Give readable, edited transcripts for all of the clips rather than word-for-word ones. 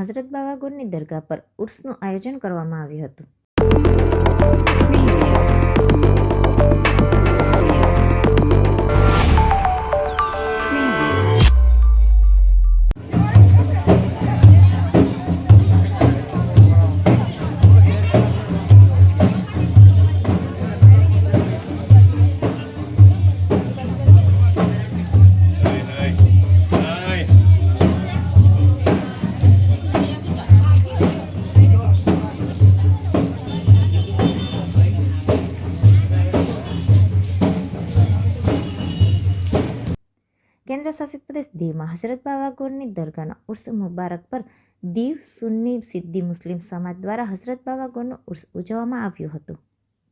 હઝરત બાવાગોરની દરગાહ પર ઉર્સનું આયોજન કરવામાં આવ્યું હતું. કેન્દ્ર શાસિત પ્રદેશ દીવમાં હઝરત બાવાગોરની દરગાહના ઉર્સ મુબારક પર દીવ સુન્ની સિદ્દી મુસ્લિમ સમાજ દ્વારા હઝરત બાવાગોરનું ઉર્સ ઉજવવામાં આવ્યું હતું,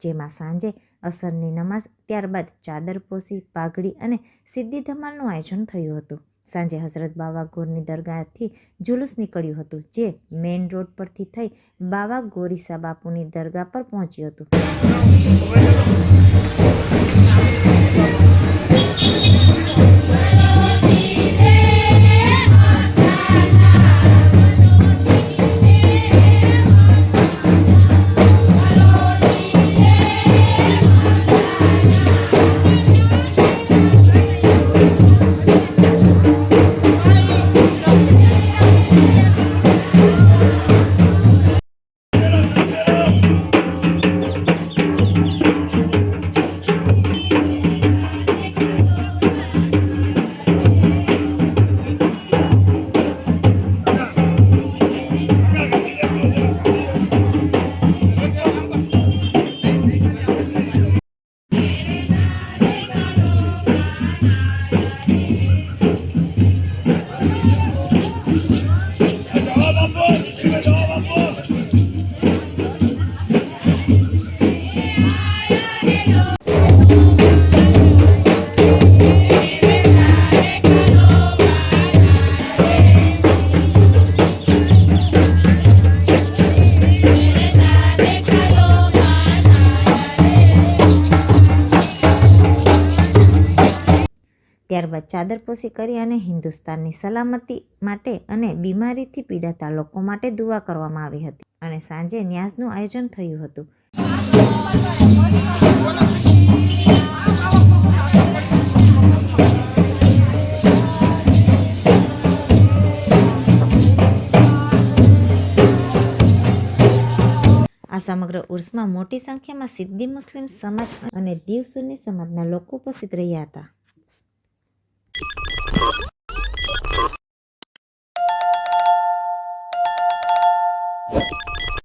જેમાં સાંજે અસરની નમાઝ, ત્યારબાદ ચાદરપોશી, પાઘડી અને સિદ્દી ધમાલનું આયોજન થયું હતું. સાંજે હઝરત બાવાગોરની દરગાહથી જુલુસ નીકળ્યું હતું, જે મેઇન રોડ પરથી થઈ બાવા ગોરીસા બાપુની દરગાહ પર પહોંચ્યું હતું. ત્યારબાદ ચાદરપોશી કરી અને હિન્દુસ્તાનની સલામતી માટે અને બીમારીથી પીડાતા લોકો માટે દુઆ કરવામાં આવી હતી અને સાંજે ન્યાઝનું આયોજન થયું હતું. આ સમગ્ર ઉર્સમાં મોટી સંખ્યામાં સિદ્દી મુસ્લિમ સમાજ અને દીવ સુન્ની સમાજના લોકો ઉપસ્થિત રહ્યા હતા.